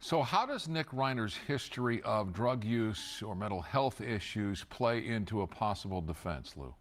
So, how does Nick Reiner's history of drug use or mental health issues play into a possible defense, Lou?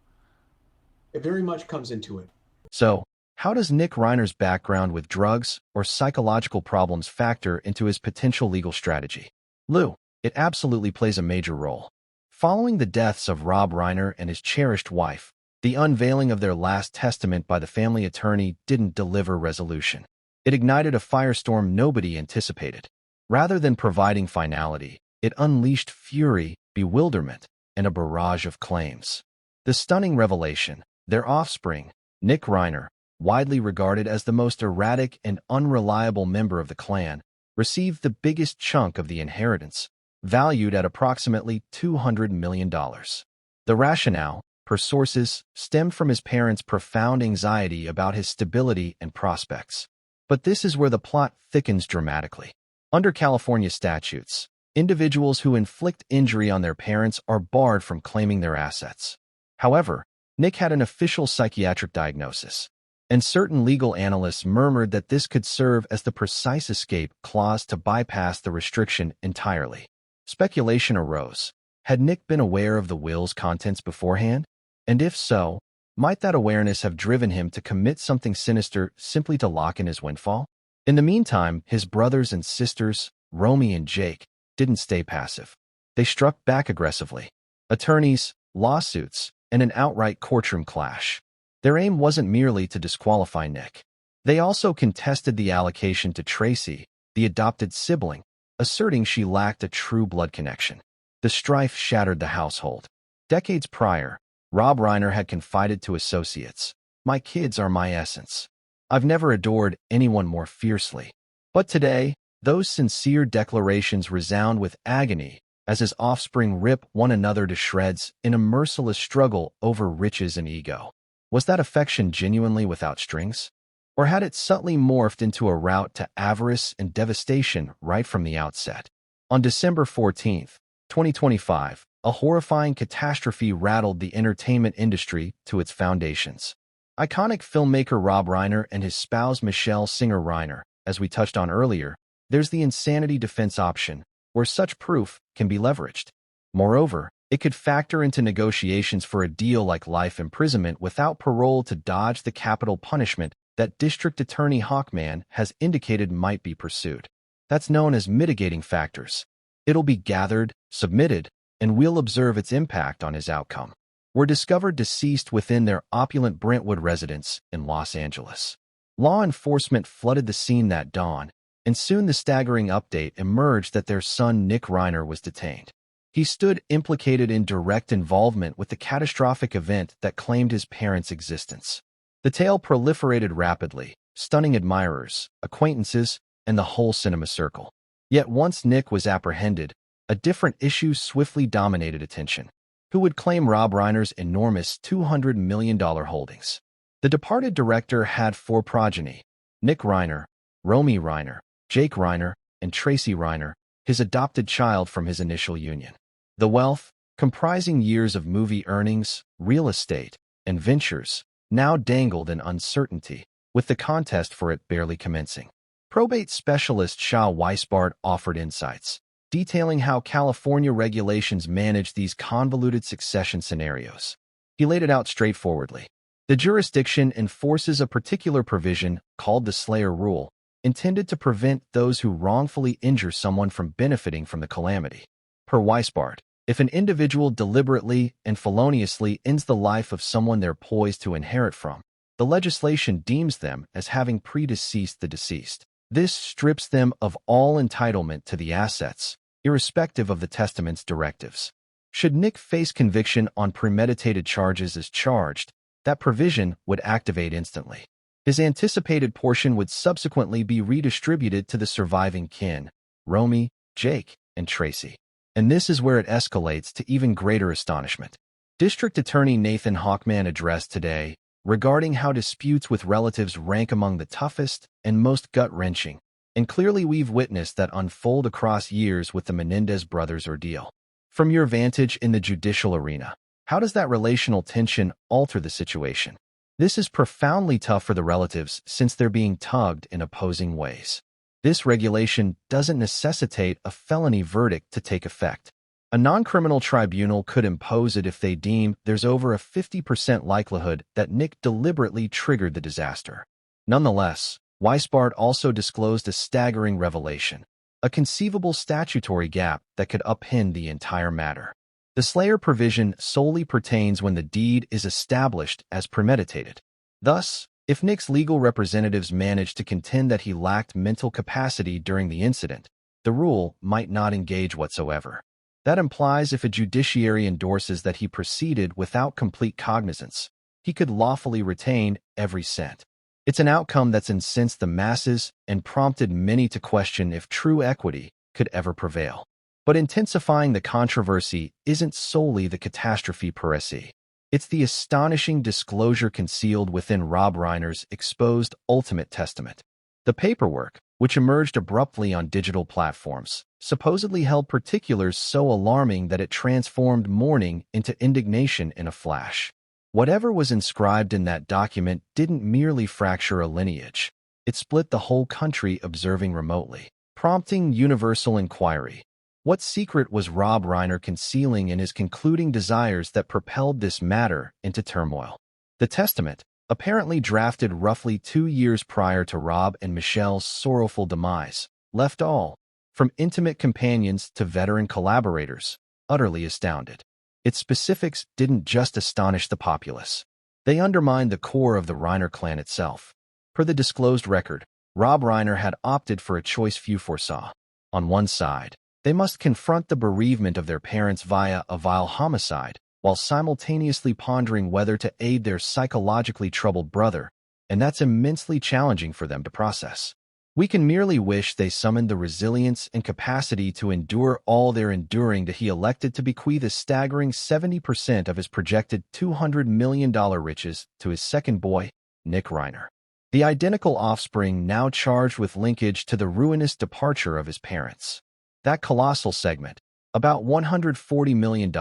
It very much comes into it. So, how does Nick Reiner's background with drugs or psychological problems factor into his potential legal strategy? Lou, it absolutely plays a major role. Following the deaths of Rob Reiner and his cherished wife, the unveiling of their last testament by the family attorney didn't deliver resolution. It ignited a firestorm nobody anticipated. Rather than providing finality, it unleashed fury, bewilderment, and a barrage of claims. The stunning revelation, their offspring, Nick Reiner, widely regarded as the most erratic and unreliable member of the clan, received the biggest chunk of the inheritance, valued at approximately $200 million. The rationale, per sources, stemmed from his parents' profound anxiety about his stability and prospects. But this is where the plot thickens dramatically. Under California statutes, individuals who inflict injury on their parents are barred from claiming their assets. However, Nick had an official psychiatric diagnosis, and certain legal analysts murmured that this could serve as the precise escape clause to bypass the restriction entirely. Speculation arose. Had Nick been aware of the will's contents beforehand? And if so, might that awareness have driven him to commit something sinister simply to lock in his windfall? In the meantime, his brothers and sisters, Romy and Jake, didn't stay passive. They struck back aggressively. Attorneys, lawsuits, and an outright courtroom clash. Their aim wasn't merely to disqualify Nick. They also contested the allocation to Tracy, the adopted sibling, asserting she lacked a true blood connection. The strife shattered the household. Decades prior, Rob Reiner had confided to associates, "My kids are my essence. I've never adored anyone more fiercely." But today, those sincere declarations resound with agony as his offspring rip one another to shreds in a merciless struggle over riches and ego. Was that affection genuinely without strings? Or had it subtly morphed into a route to avarice and devastation right from the outset? On December 14th, 2025, a horrifying catastrophe rattled the entertainment industry to its foundations. Iconic filmmaker Rob Reiner and his spouse Michele Singer Reiner, as we touched on earlier, there's the insanity defense option, where such proof can be leveraged. Moreover, it could factor into negotiations for a deal like life imprisonment without parole to dodge the capital punishment that District Attorney Hawkman has indicated might be pursued. That's known as mitigating factors. It'll be gathered, submitted, and we'll observe its impact on his outcome. Were discovered deceased within their opulent Brentwood residence in Los Angeles. Law enforcement flooded the scene that dawn, and soon the staggering update emerged that their son Nick Reiner was detained. He stood implicated in direct involvement with the catastrophic event that claimed his parents' existence. The tale proliferated rapidly, stunning admirers, acquaintances, and the whole cinema circle. Yet once Nick was apprehended, a different issue swiftly dominated attention. Who would claim Rob Reiner's enormous $200 million holdings? The departed director had four progeny: Nick Reiner, Romy Reiner, Jake Reiner, and Tracy Reiner, his adopted child from his initial union. The wealth, comprising years of movie earnings, real estate, and ventures, now dangled in uncertainty, with the contest for it barely commencing. Probate specialist Shah Weisbart offered insights, detailing how California regulations manage these convoluted succession scenarios. He laid it out straightforwardly. The jurisdiction enforces a particular provision, called the Slayer Rule, intended to prevent those who wrongfully injure someone from benefiting from the calamity. Per Weisbart, if an individual deliberately and feloniously ends the life of someone they're poised to inherit from, the legislation deems them as having predeceased the deceased. This strips them of all entitlement to the assets, irrespective of the testament's directives. Should Nick face conviction on premeditated charges as charged, that provision would activate instantly. His anticipated portion would subsequently be redistributed to the surviving kin, Romy, Jake, and Tracy. And this is where it escalates to even greater astonishment. District Attorney Nathan Hawkman addressed today regarding how disputes with relatives rank among the toughest and most gut-wrenching, and clearly we've witnessed that unfold across years with the Menendez brothers ordeal. From your vantage in the judicial arena, how does that relational tension alter the situation? This is profoundly tough for the relatives since they're being tugged in opposing ways. This regulation doesn't necessitate a felony verdict to take effect. A non-criminal tribunal could impose it if they deem there's over a 50% likelihood that Nick deliberately triggered the disaster. Nonetheless, Weisbart also disclosed a staggering revelation, a conceivable statutory gap that could upend the entire matter. The Slayer provision solely pertains when the deed is established as premeditated. Thus, if Nick's legal representatives managed to contend that he lacked mental capacity during the incident, the rule might not engage whatsoever. That implies if a judiciary endorses that he proceeded without complete cognizance, he could lawfully retain every cent. It's an outcome that's incensed the masses and prompted many to question if true equity could ever prevail. But intensifying the controversy isn't solely the catastrophe per se. It's the astonishing disclosure concealed within Rob Reiner's exposed ultimate testament. The paperwork, which emerged abruptly on digital platforms, supposedly held particulars so alarming that it transformed mourning into indignation in a flash. Whatever was inscribed in that document didn't merely fracture a lineage. It split the whole country observing remotely, prompting universal inquiry. What secret was Rob Reiner concealing in his concluding desires that propelled this matter into turmoil? The testament, apparently drafted roughly 2 years prior to Rob and Michele's sorrowful demise, left all, from intimate companions to veteran collaborators, utterly astounded. Its specifics didn't just astonish the populace. They undermined the core of the Reiner clan itself. Per the disclosed record, Rob Reiner had opted for a choice few foresaw. On one side, they must confront the bereavement of their parents via a vile homicide, while simultaneously pondering whether to aid their psychologically troubled brother, and that's immensely challenging for them to process. We can merely wish they summoned the resilience and capacity to endure all they're enduring that he elected to bequeath a staggering 70% of his projected $200 million riches to his second boy, Nick Reiner. The identical offspring now charged with linkage to the ruinous departure of his parents. That colossal segment, about $140 million,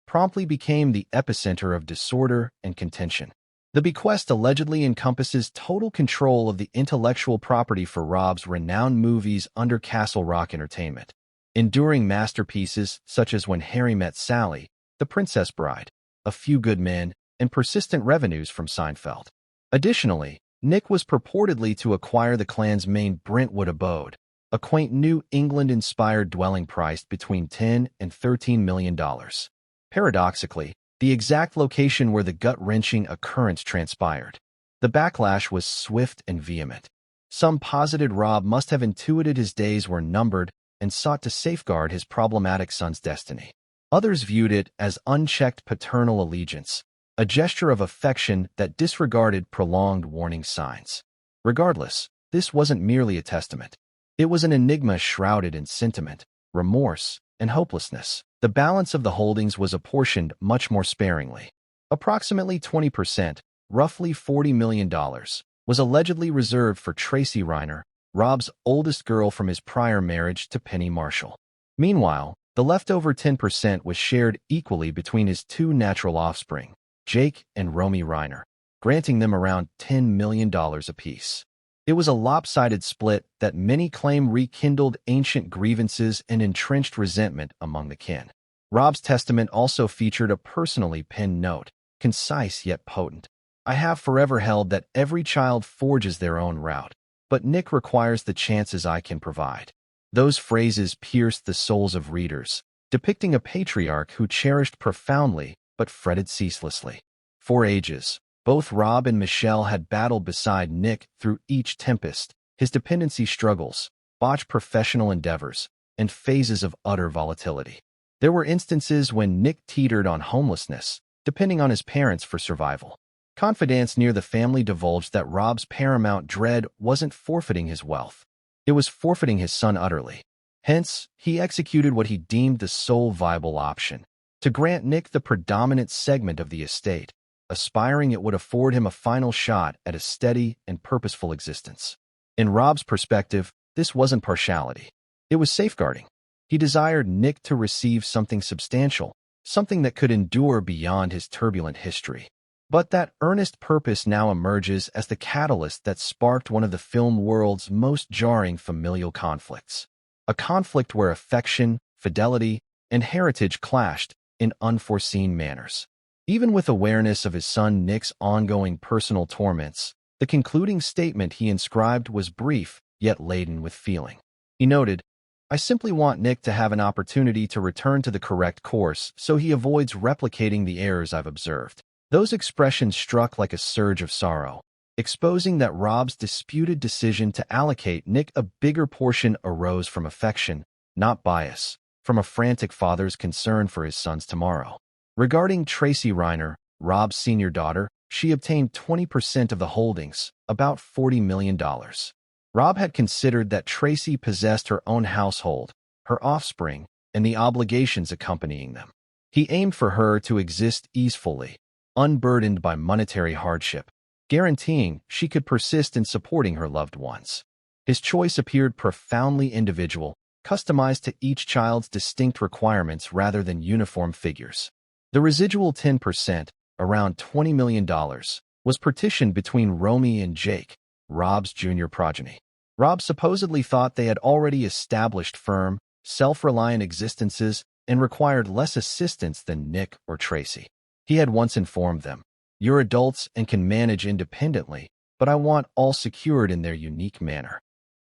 promptly became the epicenter of disorder and contention. The bequest allegedly encompasses total control of the intellectual property for Rob's renowned movies under Castle Rock Entertainment, enduring masterpieces such as When Harry Met Sally, The Princess Bride, A Few Good Men, and persistent revenues from Seinfeld. Additionally, Nick was purportedly to acquire the clan's main Brentwood abode, a quaint New England-inspired dwelling priced between $10 and $13 million. Paradoxically, the exact location where the gut-wrenching occurrence transpired. The backlash was swift and vehement. Some posited Rob must have intuited his days were numbered and sought to safeguard his problematic son's destiny. Others viewed it as unchecked paternal allegiance, a gesture of affection that disregarded prolonged warning signs. Regardless, this wasn't merely a testament. It was an enigma shrouded in sentiment, remorse, and hopelessness. The balance of the holdings was apportioned much more sparingly. Approximately 20%, roughly $40 million, was allegedly reserved for Tracy Reiner, Rob's oldest girl from his prior marriage to Penny Marshall. Meanwhile, the leftover 10% was shared equally between his two natural offspring, Jake and Romy Reiner, granting them around $10 million apiece. It was a lopsided split that many claim rekindled ancient grievances and entrenched resentment among the kin. Rob's testament also featured a personally penned note, concise yet potent. I have forever held that every child forges their own route, but Nick requires the chances I can provide. Those phrases pierced the souls of readers, depicting a patriarch who cherished profoundly but fretted ceaselessly. For ages, both Rob and Michele had battled beside Nick through each tempest, his dependency struggles, botched professional endeavors, and phases of utter volatility. There were instances when Nick teetered on homelessness, depending on his parents for survival. Confidants near the family divulged that Rob's paramount dread wasn't forfeiting his wealth. It was forfeiting his son utterly. Hence, he executed what he deemed the sole viable option, to grant Nick the predominant segment of the estate, aspiring it would afford him a final shot at a steady and purposeful existence. In Rob's perspective, this wasn't partiality. It was safeguarding. He desired Nick to receive something substantial, something that could endure beyond his turbulent history. But that earnest purpose now emerges as the catalyst that sparked one of the film world's most jarring familial conflicts. A conflict where affection, fidelity, and heritage clashed in unforeseen manners. Even with awareness of his son Nick's ongoing personal torments, the concluding statement he inscribed was brief, yet laden with feeling. He noted, "I simply want Nick to have an opportunity to return to the correct course so he avoids replicating the errors I've observed." Those expressions struck like a surge of sorrow, exposing that Rob's disputed decision to allocate Nick a bigger portion arose from affection, not bias, from a frantic father's concern for his son's tomorrow. Regarding Tracy Reiner, Rob's senior daughter, she obtained 20% of the holdings, about $40 million. Rob had considered that Tracy possessed her own household, her offspring, and the obligations accompanying them. He aimed for her to exist easefully, unburdened by monetary hardship, guaranteeing she could persist in supporting her loved ones. His choice appeared profoundly individual, customized to each child's distinct requirements rather than uniform figures. The residual 10%, around $20 million, was partitioned between Romy and Jake, Rob's junior progeny. Rob supposedly thought they had already established firm, self-reliant existences and required less assistance than Nick or Tracy. He had once informed them, "You're adults and can manage independently, but I want all secured in their unique manner."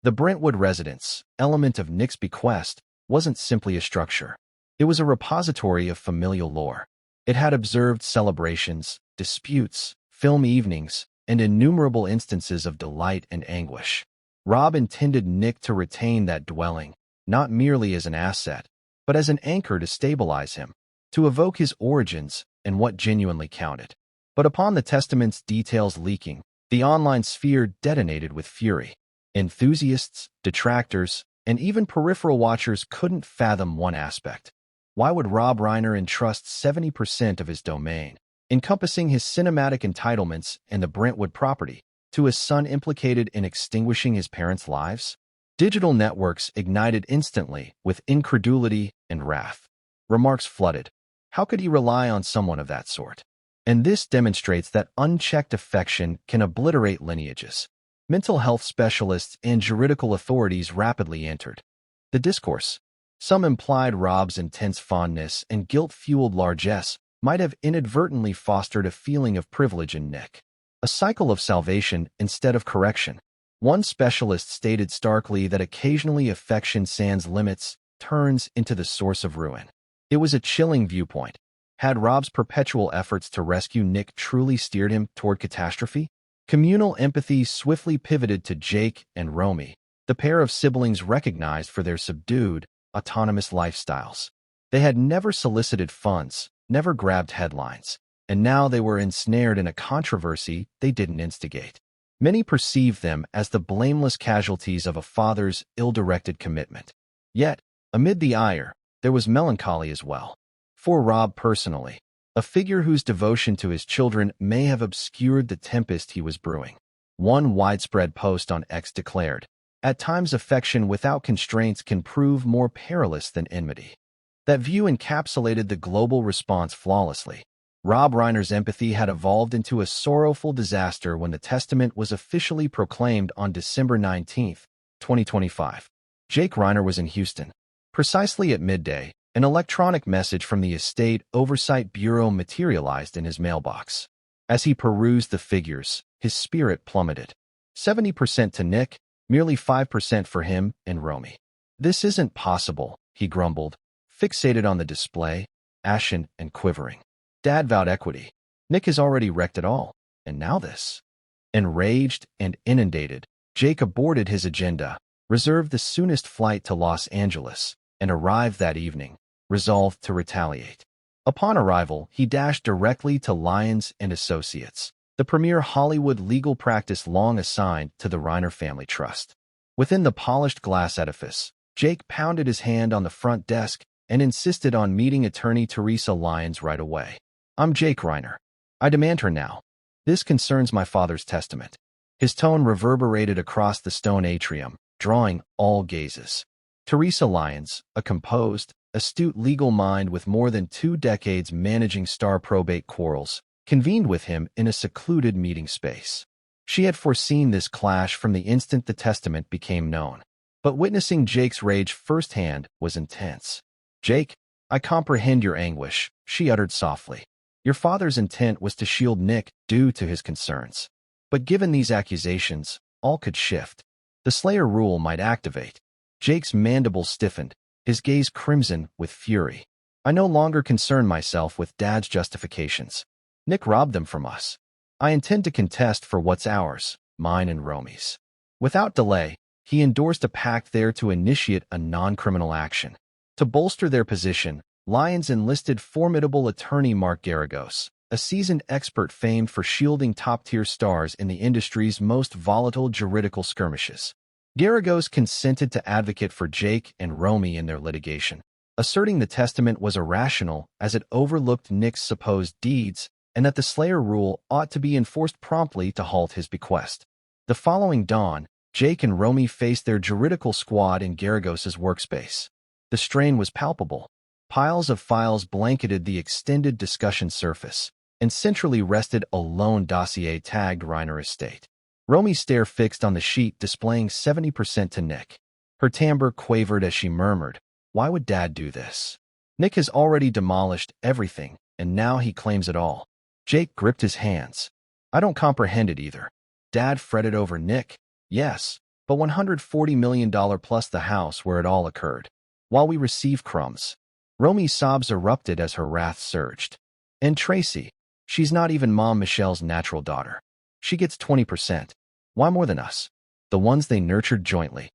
The Brentwood residence, element of Nick's bequest, wasn't simply a structure. It was a repository of familial lore. It had observed celebrations, disputes, film evenings, and innumerable instances of delight and anguish. Rob intended Nick to retain that dwelling, not merely as an asset, but as an anchor to stabilize him, to evoke his origins and what genuinely counted. But upon the testament's details leaking, the online sphere detonated with fury. Enthusiasts, detractors, and even peripheral watchers couldn't fathom one aspect. Why would Rob Reiner entrust 70% of his domain, encompassing his cinematic entitlements and the Brentwood property, to his son implicated in extinguishing his parents' lives? Digital networks ignited instantly with incredulity and wrath. Remarks flooded. How could he rely on someone of that sort? And this demonstrates that unchecked affection can obliterate lineages. Mental health specialists and juridical authorities rapidly entered the discourse. Some implied Rob's intense fondness and guilt-fueled largesse might have inadvertently fostered a feeling of privilege in Nick, a cycle of salvation instead of correction. One specialist stated starkly that occasionally affection sans limits turns into the source of ruin. It was a chilling viewpoint. Had Rob's perpetual efforts to rescue Nick truly steered him toward catastrophe? Communal empathy swiftly pivoted to Jake and Romy, the pair of siblings recognized for their subdued, autonomous lifestyles. They had never solicited funds, never grabbed headlines, and now they were ensnared in a controversy they didn't instigate. Many perceived them as the blameless casualties of a father's ill-directed commitment. Yet, amid the ire, there was melancholy as well. For Rob personally, a figure whose devotion to his children may have obscured the tempest he was brewing. One widespread post on X declared, "At times affection without constraints can prove more perilous than enmity." That view encapsulated the global response flawlessly. Rob Reiner's empathy had evolved into a sorrowful disaster when the testament was officially proclaimed on December 19, 2025. Jake Reiner was in Houston. Precisely at midday, an electronic message from the Estate Oversight Bureau materialized in his mailbox. As he perused the figures, his spirit plummeted. 70% to Nick, merely 5% for him and Romy. "This isn't possible," he grumbled, fixated on the display, ashen and quivering. Dad vowed equity. Nick has already wrecked it all, and now this. Enraged and inundated, Jake aborted his agenda, reserved the soonest flight to Los Angeles, and arrived that evening, resolved to retaliate. Upon arrival, he dashed directly to Lyons and Associates, the premier Hollywood legal practice long assigned to the Reiner family trust. Within the polished glass edifice, Jake pounded his hand on the front desk and insisted on meeting attorney Teresa Lyons right away. "I'm Jake Reiner. I demand her now. This concerns my father's testament." His tone reverberated across the stone atrium, drawing all gazes. Teresa Lyons, a composed, astute legal mind with more than 2 decades managing star probate quarrels, convened with him in a secluded meeting space. She had foreseen this clash from the instant the testament became known, but witnessing Jake's rage firsthand was intense. "Jake, I comprehend your anguish," she uttered softly. "Your father's intent was to shield Nick due to his concerns. But given these accusations, all could shift. The Slayer rule might activate." Jake's mandibles stiffened, his gaze crimson with fury. "I no longer concern myself with Dad's justifications. Nick robbed them from us. I intend to contest for what's ours, mine and Romy's." Without delay, he endorsed a pact there to initiate a non-criminal action. To bolster their position, Lions enlisted formidable attorney Mark Garagos, a seasoned expert famed for shielding top-tier stars in the industry's most volatile juridical skirmishes. Garagos consented to advocate for Jake and Romy in their litigation, asserting the testament was irrational as it overlooked Nick's supposed deeds and that the Slayer rule ought to be enforced promptly to halt his bequest. The following dawn, Jake and Romy faced their juridical squad in Garagos's workspace. The strain was palpable. Piles of files blanketed the extended discussion surface, and centrally rested a lone dossier tagged Reiner Estate. Romy's stare fixed on the sheet displaying 70% to Nick. Her timbre quavered as she murmured, "Why would Dad do this? Nick has already demolished everything, and now he claims it all." Jake gripped his hands. "I don't comprehend it either. Dad fretted over Nick, yes, but $140 million plus the house where it all occurred. While we receive crumbs." Romy's sobs erupted as her wrath surged. "And Tracy, she's not even Mom Michelle's natural daughter. She gets 20%. Why more than us? The ones they nurtured jointly."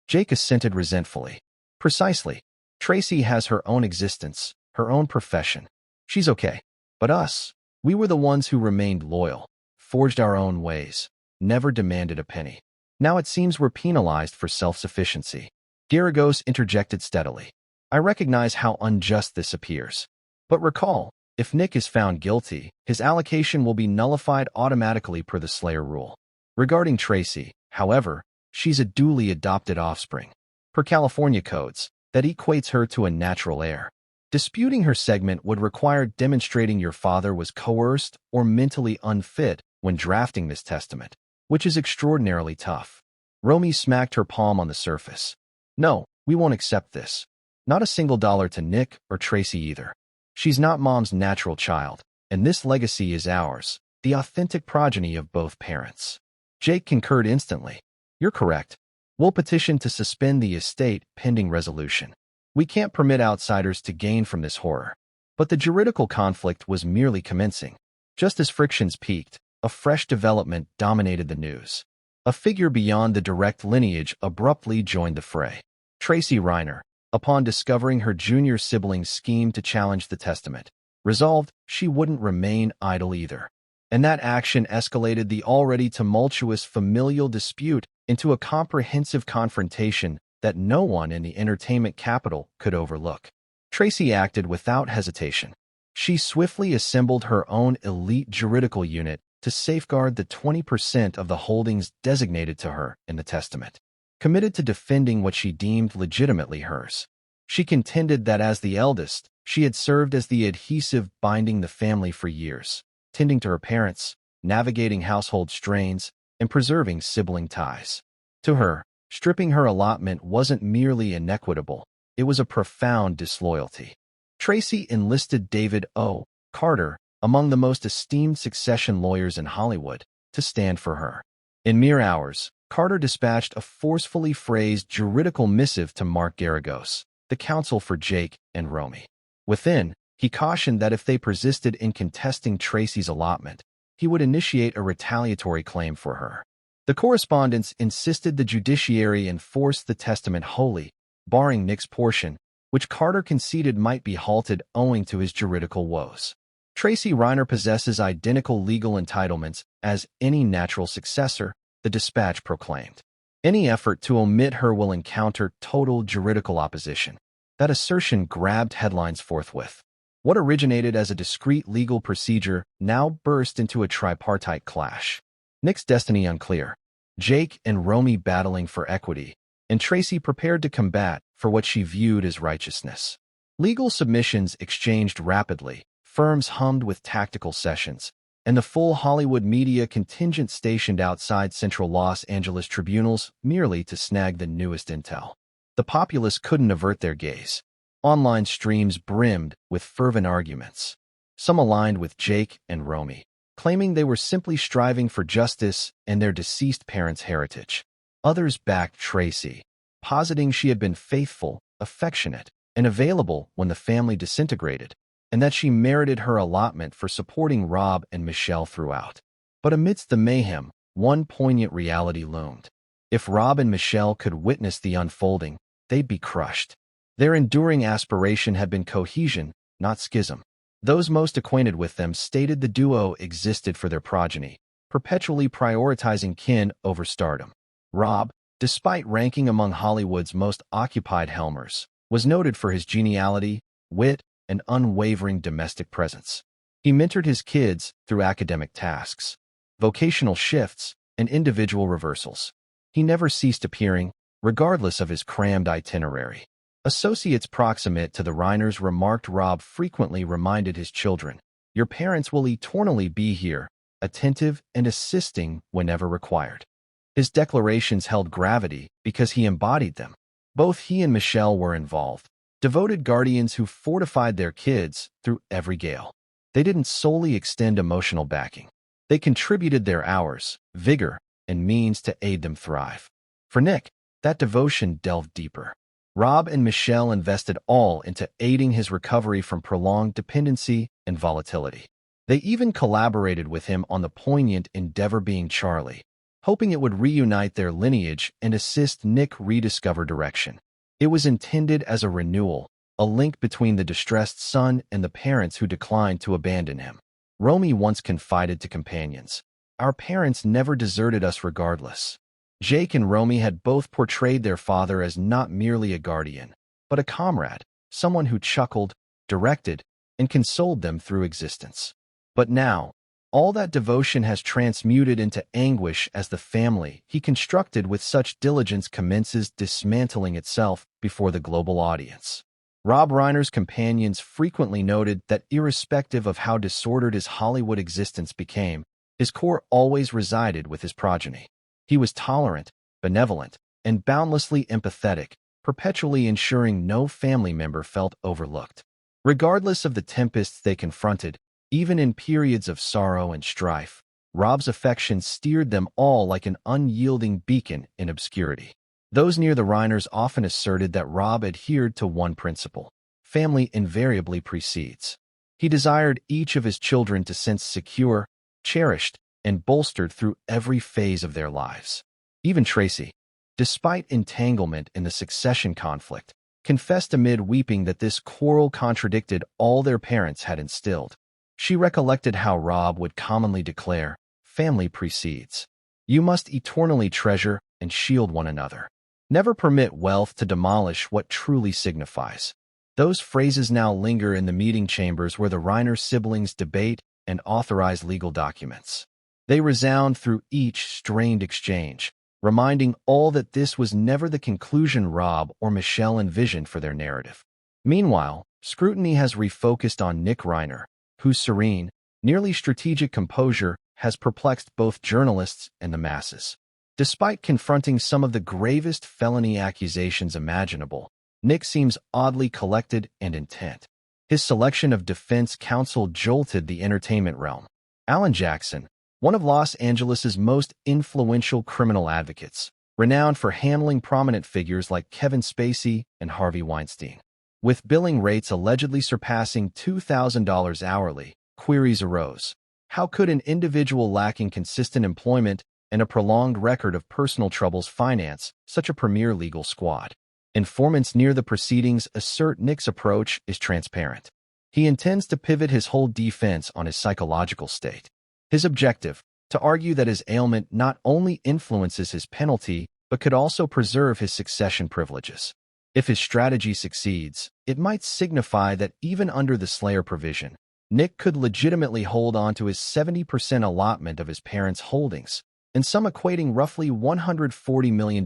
Jake assented resentfully. "Precisely. Tracy has her own existence, her own profession. She's okay. But us, we were the ones who remained loyal, forged our own ways, never demanded a penny. Now it seems we're penalized for self-sufficiency." Garagos interjected steadily. "I recognize how unjust this appears. But recall, if Nick is found guilty, his allocation will be nullified automatically per the Slayer rule. Regarding Tracy, however, she's a duly adopted offspring. Per California codes, that equates her to a natural heir. Disputing her segment would require demonstrating your father was coerced or mentally unfit when drafting this testament, which is extraordinarily tough." Romy smacked her palm on the surface. "No, we won't accept this. Not a single dollar to Nick or Tracy either. She's not Mom's natural child, and this legacy is ours, the authentic progeny of both parents." Jake concurred instantly. "You're correct. We'll petition to suspend the estate pending resolution. We can't permit outsiders to gain from this horror." But the juridical conflict was merely commencing. Just as frictions peaked, a fresh development dominated the news. A figure beyond the direct lineage abruptly joined the fray. Tracy Reiner, upon discovering her junior sibling's scheme to challenge the testament, resolved she wouldn't remain idle either. And that action escalated the already tumultuous familial dispute into a comprehensive confrontation that no one in the entertainment capital could overlook. Tracy acted without hesitation. She swiftly assembled her own elite juridical unit to safeguard the 20% of the holdings designated to her in the testament. Committed to defending what she deemed legitimately hers, she contended that as the eldest, she had served as the adhesive binding the family for years, tending to her parents, navigating household strains, and preserving sibling ties. To her, stripping her allotment wasn't merely inequitable, it was a profound disloyalty. Tracy enlisted David O. Carter, among the most esteemed succession lawyers in Hollywood, to stand for her. In mere hours, Carter dispatched a forcefully phrased juridical missive to Mark Garagos, the counsel for Jake and Romy. Within, he cautioned that if they persisted in contesting Tracy's allotment, he would initiate a retaliatory claim for her. The correspondence insisted the judiciary enforce the testament wholly, barring Nick's portion, which Carter conceded might be halted owing to his juridical woes. Tracy Reiner possesses identical legal entitlements as any natural successor, the dispatch proclaimed. Any effort to omit her will encounter total juridical opposition. That assertion grabbed headlines forthwith. What originated as a discreet legal procedure now burst into a tripartite clash. Nick's destiny unclear. Jake and Romy battling for equity, and Tracy prepared to combat for what she viewed as righteousness. Legal submissions exchanged rapidly, firms hummed with tactical sessions, and the full Hollywood media contingent stationed outside central Los Angeles tribunals merely to snag the newest intel. The populace couldn't avert their gaze. Online streams brimmed with fervent arguments. Some aligned with Jake and Romy, claiming they were simply striving for justice and their deceased parents' heritage. Others backed Tracy, positing she had been faithful, affectionate, and available when the family disintegrated, and that she merited her allotment for supporting Rob and Michele throughout. But amidst the mayhem, one poignant reality loomed. If Rob and Michele could witness the unfolding, they'd be crushed. Their enduring aspiration had been cohesion, not schism. Those most acquainted with them stated the duo existed for their progeny, perpetually prioritizing kin over stardom. Rob, despite ranking among Hollywood's most occupied helmers, was noted for his geniality, wit, and unwavering domestic presence. He mentored his kids through academic tasks, vocational shifts, and individual reversals. He never ceased appearing, regardless of his crammed itinerary. Associates proximate to the Reiners remarked Rob frequently reminded his children, "Your parents will eternally be here, attentive and assisting whenever required." His declarations held gravity because he embodied them. Both he and Michele were involved, devoted guardians who fortified their kids through every gale. They didn't solely extend emotional backing. They contributed their hours, vigor, and means to aid them thrive. For Nick, that devotion delved deeper. Rob and Michele invested all into aiding his recovery from prolonged dependency and volatility. They even collaborated with him on the poignant Endeavor Being Charlie, hoping it would reunite their lineage and assist Nick rediscover direction. It was intended as a renewal, a link between the distressed son and the parents who declined to abandon him. Romy once confided to companions, "Our parents never deserted us regardless." Jake and Romy had both portrayed their father as not merely a guardian, but a comrade, someone who chuckled, directed, and consoled them through existence. But now, all that devotion has transmuted into anguish as the family he constructed with such diligence commences dismantling itself before the global audience. Rob Reiner's companions frequently noted that irrespective of how disordered his Hollywood existence became, his core always resided with his progeny. He was tolerant, benevolent, and boundlessly empathetic, perpetually ensuring no family member felt overlooked. Regardless of the tempests they confronted, even in periods of sorrow and strife, Rob's affection steered them all like an unyielding beacon in obscurity. Those near the Reiners often asserted that Rob adhered to one principle: family invariably precedes. He desired each of his children to sense secure, cherished, and bolstered through every phase of their lives. Even Tracy, despite entanglement in the succession conflict, confessed amid weeping that this quarrel contradicted all their parents had instilled. She recollected how Rob would commonly declare, "Family precedes. You must eternally treasure and shield one another. Never permit wealth to demolish what truly signifies." Those phrases now linger in the meeting chambers where the Reiner siblings debate and authorize legal documents. They resound through each strained exchange, reminding all that this was never the conclusion Rob or Michele envisioned for their narrative. Meanwhile, scrutiny has refocused on Nick Reiner, whose serene, nearly strategic composure has perplexed both journalists and the masses. Despite confronting some of the gravest felony accusations imaginable, Nick seems oddly collected and intent. His selection of defense counsel jolted the entertainment realm. Alan Jackson, one of Los Angeles's most influential criminal advocates, renowned for handling prominent figures like Kevin Spacey and Harvey Weinstein. With billing rates allegedly surpassing $2,000 hourly, queries arose. How could an individual lacking consistent employment and a prolonged record of personal troubles finance such a premier legal squad? Informants near the proceedings assert Nick's approach is transparent. He intends to pivot his whole defense on his psychological state. His objective, to argue that his ailment not only influences his penalty, but could also preserve his succession privileges. If his strategy succeeds, it might signify that even under the Slayer provision, Nick could legitimately hold on to his 70% allotment of his parents' holdings, and some equating roughly $140 million,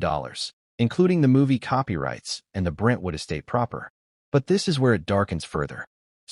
including the movie copyrights and the Brentwood estate proper. But this is where it darkens further.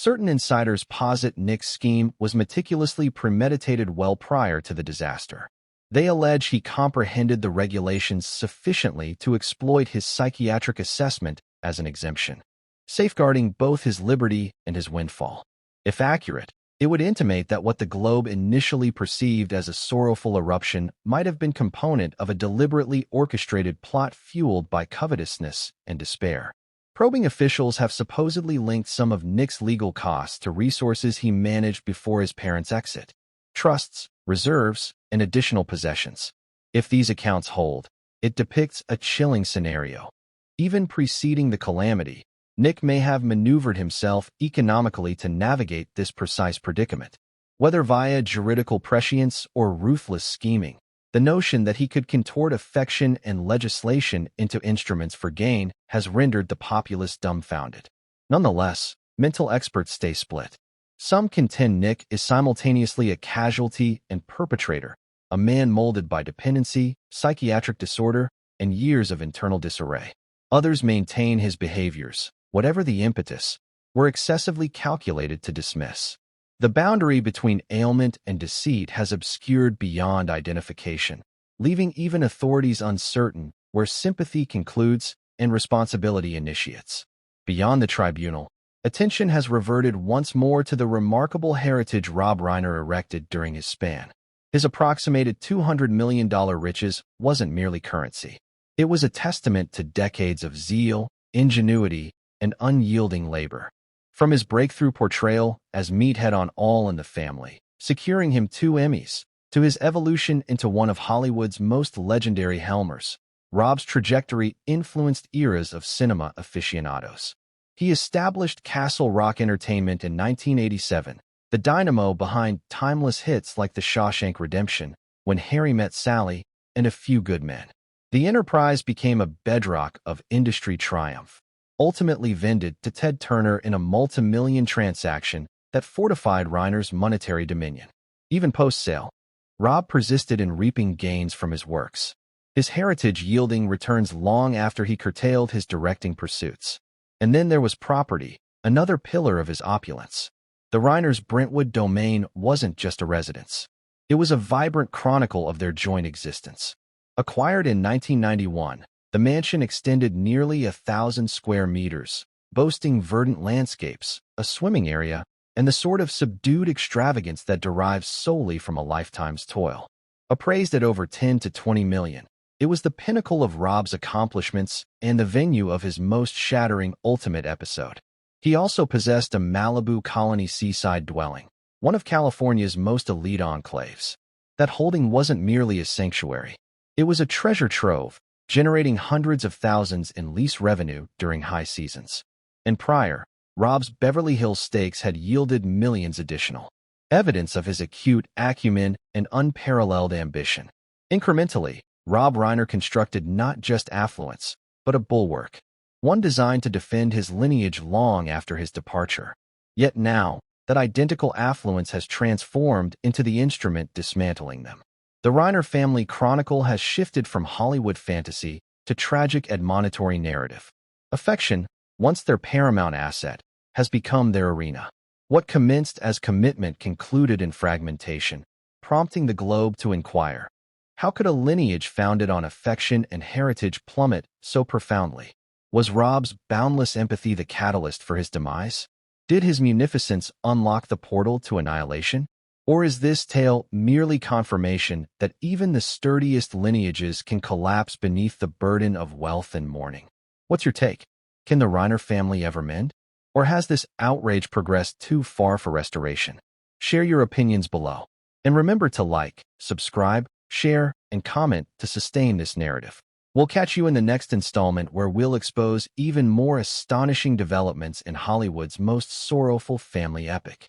Certain insiders posit Nick's scheme was meticulously premeditated well prior to the disaster. They allege he comprehended the regulations sufficiently to exploit his psychiatric assessment as an exemption, safeguarding both his liberty and his windfall. If accurate, it would intimate that what the Globe initially perceived as a sorrowful eruption might have been component of a deliberately orchestrated plot fueled by covetousness and despair. Probing officials have supposedly linked some of Nick's legal costs to resources he managed before his parents' exit: trusts, reserves, and additional possessions. If these accounts hold, it depicts a chilling scenario. Even preceding the calamity, Nick may have maneuvered himself economically to navigate this precise predicament. Whether via juridical prescience or ruthless scheming, the notion that he could contort affection and legislation into instruments for gain has rendered the populace dumbfounded. Nonetheless, mental experts stay split. Some contend Nick is simultaneously a casualty and perpetrator, a man molded by dependency, psychiatric disorder, and years of internal disarray. Others maintain his behaviors, whatever the impetus, were excessively calculated to dismiss. The boundary between ailment and deceit has obscured beyond identification, leaving even authorities uncertain where sympathy concludes and responsibility initiates. Beyond the tribunal, attention has reverted once more to the remarkable heritage Rob Reiner erected during his span. His approximated $200 million riches wasn't merely currency. It was a testament to decades of zeal, ingenuity, and unyielding labor. From his breakthrough portrayal as meathead on All in the Family, securing him 2 Emmys, to his evolution into one of Hollywood's most legendary Helmers, Rob's trajectory influenced eras of cinema aficionados. He established Castle Rock Entertainment in 1987, the dynamo behind timeless hits like The Shawshank Redemption, When Harry Met Sally, and A Few Good Men. The enterprise became a bedrock of industry triumph, ultimately vended to Ted Turner in a multi-million transaction that fortified Reiner's monetary dominion. Even post-sale, Rob persisted in reaping gains from his works, his heritage yielding returns long after he curtailed his directing pursuits. And then there was property, another pillar of his opulence. The Reiners' Brentwood domain wasn't just a residence. It was a vibrant chronicle of their joint existence. Acquired in 1991, the mansion extended nearly 1,000 square meters, boasting verdant landscapes, a swimming area, and the sort of subdued extravagance that derives solely from a lifetime's toil. Appraised at over 10 to 20 million, it was the pinnacle of Rob's accomplishments and the venue of his most shattering ultimate episode. He also possessed a Malibu colony seaside dwelling, one of California's most elite enclaves. That holding wasn't merely a sanctuary. It was a treasure trove, generating hundreds of thousands in lease revenue during high seasons. And prior, Rob's Beverly Hills stakes had yielded millions additional, evidence of his acute acumen and unparalleled ambition. Incrementally, Rob Reiner constructed not just affluence, but a bulwark, one designed to defend his lineage long after his departure. Yet now, that identical affluence has transformed into the instrument dismantling them. The Reiner family chronicle has shifted from Hollywood fantasy to tragic admonitory narrative. Affection, once their paramount asset, has become their arena. What commenced as commitment concluded in fragmentation, prompting the Globe to inquire, how could a lineage founded on affection and heritage plummet so profoundly? Was Rob's boundless empathy the catalyst for his demise? Did his munificence unlock the portal to annihilation? Or is this tale merely confirmation that even the sturdiest lineages can collapse beneath the burden of wealth and mourning? What's your take? Can the Reiner family ever mend? Or has this outrage progressed too far for restoration? Share your opinions below. And remember to like, subscribe, share, and comment to sustain this narrative. We'll catch you in the next installment where we'll expose even more astonishing developments in Hollywood's most sorrowful family epic.